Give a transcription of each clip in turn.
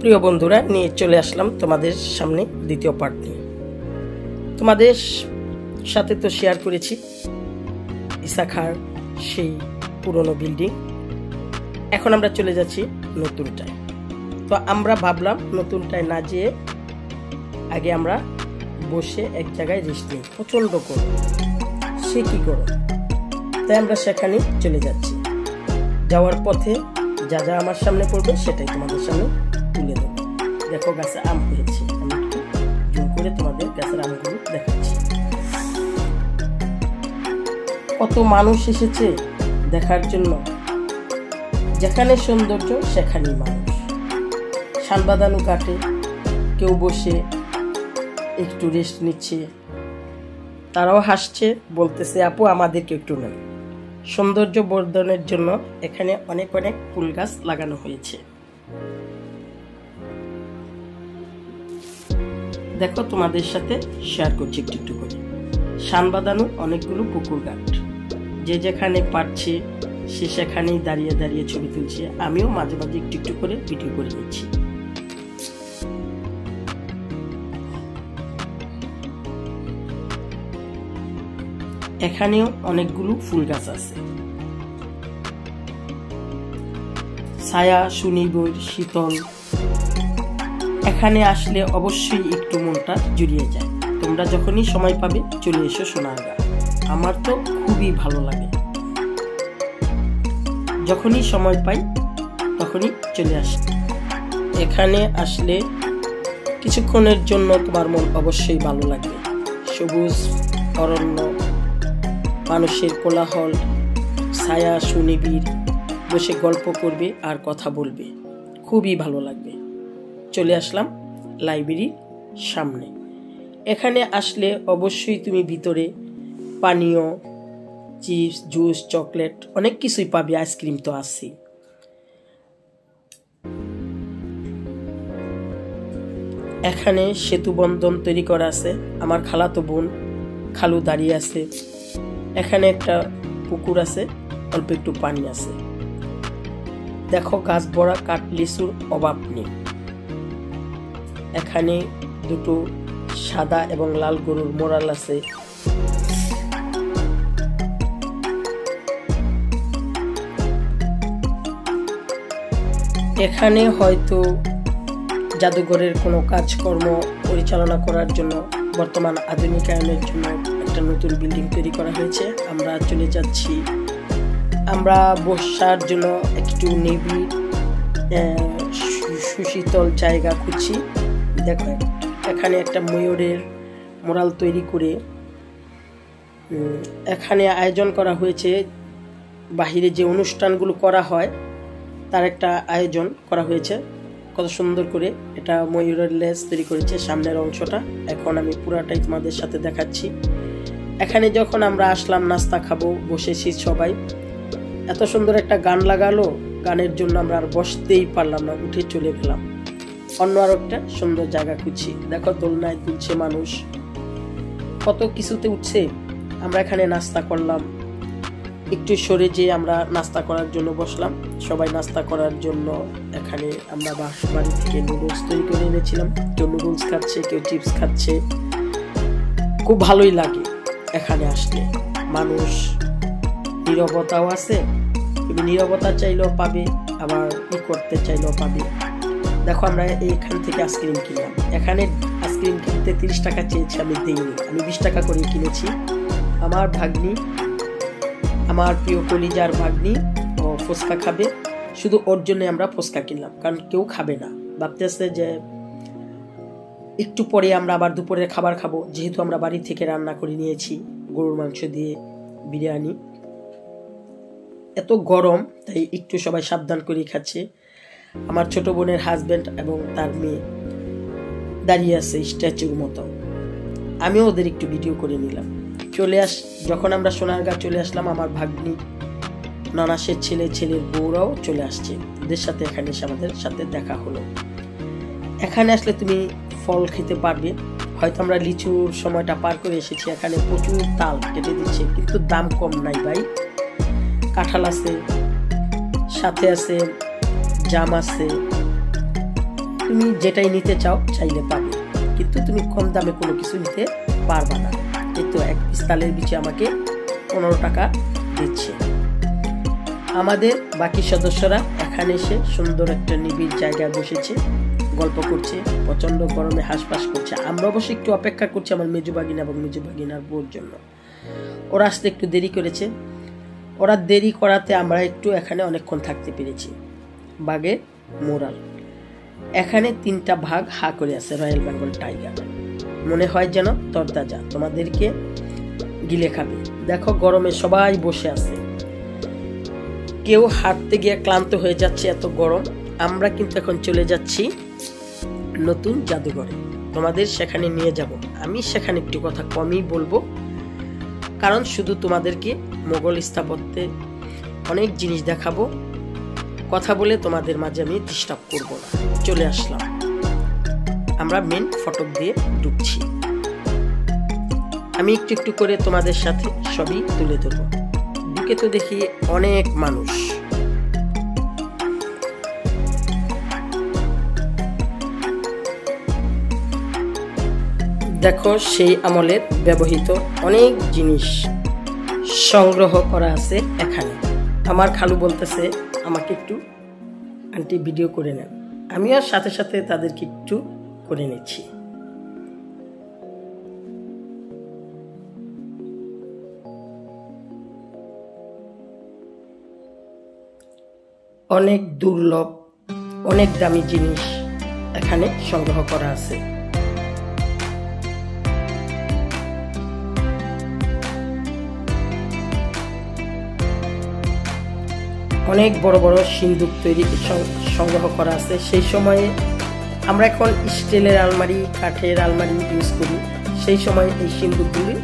প্রিয় বন্ধুরা, নিয়ে চলে আসলাম তোমাদের সামনে দ্বিতীয় পার্ট নিয়ে। তোমাদের সাথে তো শেয়ার করেছি ইসাখার সেই পুরনো বিল্ডিং। এখন আমরা চলে যাচ্ছি নতুনটায়। তো আমরা ভাবলাম নতুনটায় না যেয়ে আগে আমরা বসে এক জায়গায় রেস্ট নিই। প্রচণ্ড গরম, সে কি গরম, তাই আমরা সেখানে চলে যাচ্ছি। যাওয়ার পথে যা যা আমার সামনে পড়বে সেটাই তোমাদের সামনে তুলে দেবো। দেখো গাছে আম হয়েছে, আমি একটু জুম করে তোমাদের গাছের আমগুলো দেখাচ্ছি। কত মানুষ এসেছে দেখার জন্য। যেখানে সৌন্দর্য সেখানেই মানুষ। শানবাদানু কাটে, কেউ বসে একটু রেস্ট নিচ্ছে, তারাও হাসছে, বলতেছে আপু আমাদেরকে একটু নেন। সৌন্দর্য বর্ধনের জন্য এখানে অনেক অনেক ফুল গাছ লাগানো হয়েছে। দেখো তোমাদের সাথে শেয়ার করছি একটু একটু করে। শানবাদানু অনেকগুলো পুকুর ঘাট, যে যেখানে পারছে সে সেখানেই দাঁড়িয়ে দাঁড়িয়ে ছবি তুলছে। আমিও মাঝে মাঝে একটু একটু করে ভিডিও করে নিচ্ছি। এখানেও অনেকগুলো ফুল গাছ আছে। ছায়া, সুনিবিড়, শীতল। এখানে আসলে অবশ্যই একটু মনটা জুড়িয়ে যায়। তোমরা যখনই সময় পাবে চলে এসো সোনারগাঁ। আমার তো খুবই ভালো লাগে, যখনই সময় পাই তখনই চলে আসি। এখানে আসলে কিছুক্ষণের জন্য তোমার মন অবশ্যই ভালো লাগবে। সবুজ অরণ্য, মানুষের কোলাহল, ছায়া, সুনিবিড়, বসে গল্প করবে আর কথা বলবে, খুবই ভালো লাগবে। চলে আসলাম লাইব্রেরির সামনে। এখানে আসলে অবশ্যই তুমি ভিতরে পানীয়, চিপস, জুস, চকলেট অনেক কিছুই পাবে। আইসক্রিম তো আছেই। এখানে সেতু বন্ধন তৈরি করা আছে। আমার খালাতো বোন খালু দাঁড়িয়ে আছে। এখানে একটা পুকুর আছে, অল্প একটু পানি আছে। দেখো গাছ ভরা কাঠ লিচুর অভাব নেই। এখানে দুটো সাদা এবং লাল গরুর মোড়াল আছে। এখানে হয়তো জাদুঘরের কোনো কাজকর্ম পরিচালনা করার জন্য, বর্তমান আধুনিকায়নের জন্য একটা নতুন বিল্ডিং তৈরি করা হয়েছে। আমরা চলে যাচ্ছি। আমরা বসার জন্য একটু নিবিড় সুশীতল জায়গা খুঁজছি। দেখো এখানে একটা ময়ূরের মোড়াল তৈরি করে এখানে আয়োজন করা হয়েছে। বাহিরে যে অনুষ্ঠানগুলো করা হয় তার একটা আয়োজন করা হয়েছে। কত সুন্দর করে এটা ময়ূরের লেজ তৈরি করেছে সামনের অংশটা। এখন আমি পুরাটাই তোমাদের সাথে দেখাচ্ছি। এখানে যখন আমরা আসলাম নাস্তা খাবো, বসেছি সবাই। এত সুন্দর একটা গান লাগালো, গানের জন্য আমরা আর বসতেই পারলাম না, উঠে চলে গেলাম। অন্য আর একটা সুন্দর জায়গা খুঁজছি। দেখো দোলনায় তুলছে মানুষ, কত কিছুতে উঠছে। আমরা এখানে নাস্তা করলাম। একটু সরে যেয়ে আমরা নাস্তা করার জন্য বসলাম। সবাই নাস্তা করার জন্য এখানে আমরা বাড়ি থেকে নুডলস তৈরি করে এনেছিলাম। কেউ নুডলস খাচ্ছে, কেউ চিপস খাচ্ছে। খুব ভালোই লাগে এখানে আসলে। মানুষ, নীরবতাও আছে। তুমি নীরবতা চাইলেও পাবে, আবার করতে চাইলেও পাবে। দেখো আমরা এইখান থেকে আইসক্রিম কিনলাম। এখানে আইসক্রিম কিনতে 30 টাকা চেয়েছি, আমি দিইনি। আমি 20 টাকা করে কিনেছি। আমার ভাগ্নি, আমার প্রিয় কলিজার ভাগ্নি, ও ফুচকা খাবে। শুধু ওর জন্য আমরা ফুচকা কিনলাম, কারণ কেউ খাবে না। ভাবতেছে যে একটু পরে আমরা আবার দুপুরের খাবার খাবো, যেহেতু আমরা বাড়ি থেকে রান্না করে নিয়েছি গরুর মাংস দিয়ে বিরিয়ানি। এত গরম তাই একটু সবাই সাবধান করে খাচ্ছে। আমার ছোট বোনের হাজবেন্ড এবং তার মেয়ে দাঁড়িয়ে আছে স্ট্যাচুর মতো। আমিও ওদের একটু ভিডিও করে নিলাম। যখন আমরা সোনারগাঁ চলে আসলাম, আমার ভাগ্নি, নানাসের ছেলে, ছেলের বউরাও চলে আসছে। ওদের সাথে এখানে এসে আমাদের সাথে দেখা হলো। এখানে আসলে তুমি ফল খেতে পারবে। হয়তো আমরা লিচুর সময়টা পার করে এসেছি। এখানে প্রচুর তাল কেটে দিচ্ছে, কিন্তু দাম কম নাই ভাই। কাঁঠাল আছে, সাথে আছে জাম আছে, তুমি যেটাই নিতে চাও চাইলে পাবে, কিন্তু তুমি কম দামে কোনো কিছু নিতে পারবা না। এই তো এক পিস তালের বিচি আমাকে 15 টাকা দিচ্ছে। আমাদের বাকি সদস্যরা এখানে এসে সুন্দর একটা নিবিড় জায়গায় বসেছে, গল্প করছে, প্রচন্ড গরমে হাঁসফাঁস করছে। আমরা অবশ্যই একটু অপেক্ষা করছি আমার মেজো ভাগিনা এবং মেজো ভাগিনার বউর জন্য। ওরা আসতে একটু দেরি করেছে, ওরা দেরি করাতে আমরা একটু এখানে অনেকক্ষণ থাকতে পেরেছি। বাঘের মোরাল, এখানে 3টা ভাগ হা করে আছে রয়্যাল বেঙ্গল টাইগার, মনে হয় যেন তরতাজা, তোমাদেরকে গিলে খাবে। দেখো গরমে সবাই বসে আছে, কেউ হাঁটতে গিয়ে ক্লান্ত হয়ে যাচ্ছে, এত গরম। আমরা কিন্তু এখন চলে যাচ্ছি নতুন জাদুঘরে, তোমাদের সেখানে নিয়ে যাব। আমি সেখানে একটু কথা কমই বলবো, কারণ শুধু তোমাদেরকে মোগল স্থাপত্যে অনেক জিনিস দেখাবো, কথা বলে তোমাদের মাঝে আমি ডিস্টার্ব করব না। চলে আসলাম, আমরা মেন ফটক দিয়ে ঢুকছি। আমি একটু একটু করে তোমাদের সাথে সবই তুলে ধরবো। ঢুকে তো দেখি অনেক মানুষ, দেখো সেই আমলের ব্যবহৃত অনেক জিনিস সংগ্রহ করা আছে এখানে। আমার খালু বলতেছে আমাকে একটু আন্টি ভিডিও করে নেন, আমিও সাথে সাথে তাদেরকে একটু করে নিচ্ছি। অনেক দুর্লভ, অনেক দামি জিনিস এখানে সংগ্রহ করা আছে। অনেক বড় বড় সিন্দুক তৈরি সংগ্রহ করা আছে। সেই সময়ে আমরা এখন স্টিলের আলমারি, কাঠের আলমারি ইউজ করি, সেই সময় এই সিন্দুকগুলি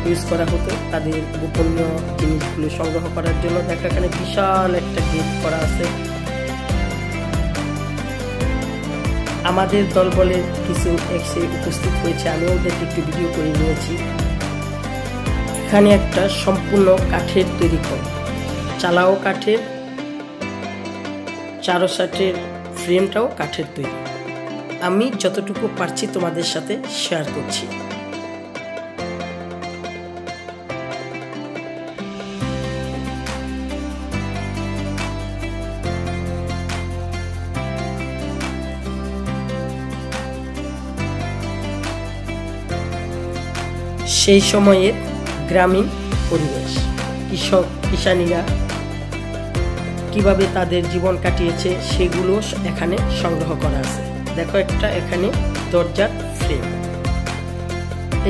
ইউজ করা হতো তাদের গোপনীয় জিনিসগুলো সংগ্রহ করার জন্য। দেখা এখানে বিশাল একটা গেট করা আছে। আমাদের দলবলের কিছু এসে উপস্থিত হয়েছে, আমি ওদেরকে একটু ভিডিও করে নিয়েছি। এখানে একটা সম্পূর্ণ কাঠের তৈরি করে, চালাও কাঠের, চারোসাটের ফ্রেমটাও কাঠের তৈরি। আমি যতটুকু পারছি তোমাদের সাথে শেয়ার করছি। সেই সময়ের গ্রামীণ পরিবেশ, কৃষক কিষানীরা কিভাবে তাদের জীবন কাটিয়েছে সেগুলো এখানে সংগ্রহ করা আছে। দেখো একটা এখানে দরজার ফ্রেম,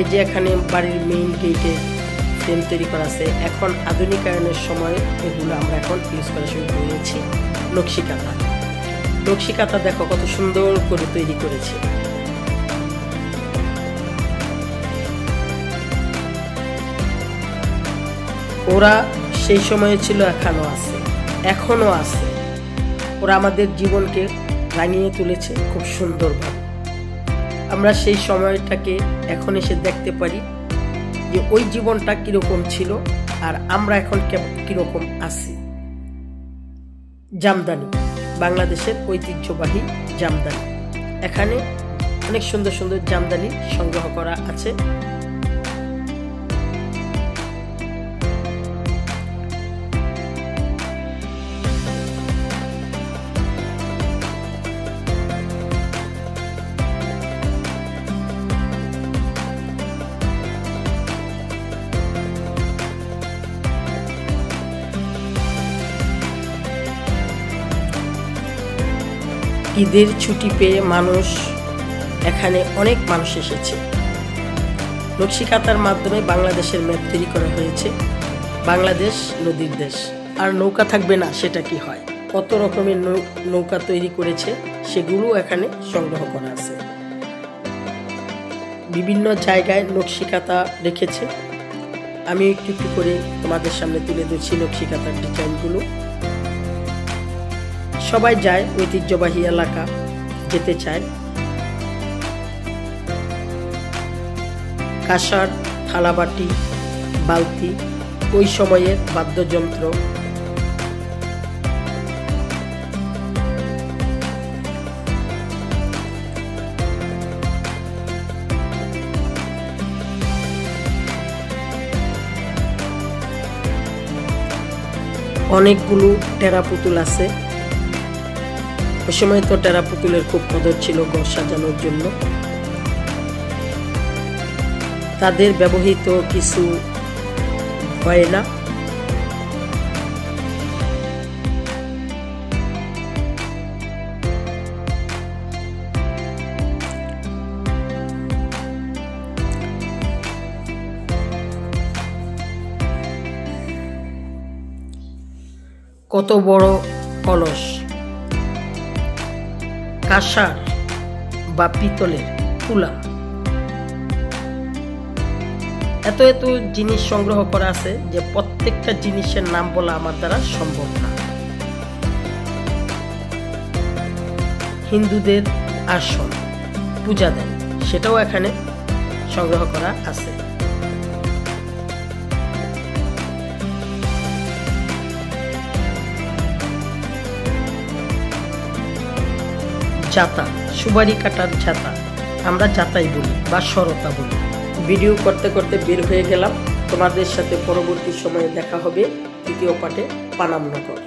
এই যে এখানে বাড়ির মেইন গেটে ফ্রেম তৈরি করা আছে। এখন আধুনিকায়নের সময়ে এগুলো আমরা এখন ইউজ করা শুরু করেছি। নকশিকাঁথা, নকশিকাঁথা দেখো কত সুন্দর করে তৈরি করেছে। ওরা সেই সময়ে ছিল, এখনো আছে। ওরা আমাদের জীবনকে রাঙিয়ে তুলেছে খুব সুন্দরভাবে। আমরা সেই সময়টাকে এখন এসে দেখতে পারি যে ওই জীবনটা কিরকম ছিল আর আমরা এখন কিরকম আছি। জামদানি, বাংলাদেশের ঐতিহ্যবাহী জামদানি, এখানে অনেক সুন্দর সুন্দর জামদানি সংগ্রহ করা আছে। ঈদের ছুটি পেয়ে এখানে অনেক মানুষ এসেছে। নকশিকাঁথার মাধ্যমে বাংলাদেশের ম্যাপ তৈরি করা হয়েছে। বাংলাদেশ নদীর দেশ, আর নৌকা থাকবে না সেটা কি হয়? কত রকমের নৌকা তৈরি করেছে সেগুলো এখানে সংগ্রহ করা আছে। বিভিন্ন জায়গায় নকশিকাঁথা রেখেছে, আমি একটু একটু করে তোমাদের সামনে তুলে ধরছি নকশিকাঁথার ডিজাইনগুলো। সবাই যায়, ঐতিহ্যবাহী এলাকা যেতে চায়। কাঁসার থালাবাটি, বালতি, ওই সময়ের বাদ্যযন্ত্র, অনেকগুলো টেরা পুতুল আছে। ওই সময় তো টেরা পুতুলের খুব কদর ছিল ঘর সাজানোর জন্য। তাদের ব্যবহৃত কিছু গয়না, কত বড় কলস, কাঁসার বা পিতলের তুলা, এত এত জিনিস সংগ্রহ করা আছে যে প্রত্যেকটা জিনিসের নাম বলা আমার দ্বারা সম্ভব না। হিন্দুদের আসন পূজা দেন, সেটাও এখানে সংগ্রহ করা আছে। জাতা, সুপারি কাটার জাতা, আমরা জাতাই বলি বা সরতা বলি। ভিডিও করতে করতে বের হয়ে গেলাম। তোমাদের সাথে পরবর্তী সময়ে দেখা হবে দ্বিতীয় পার্টে পানাম নগর।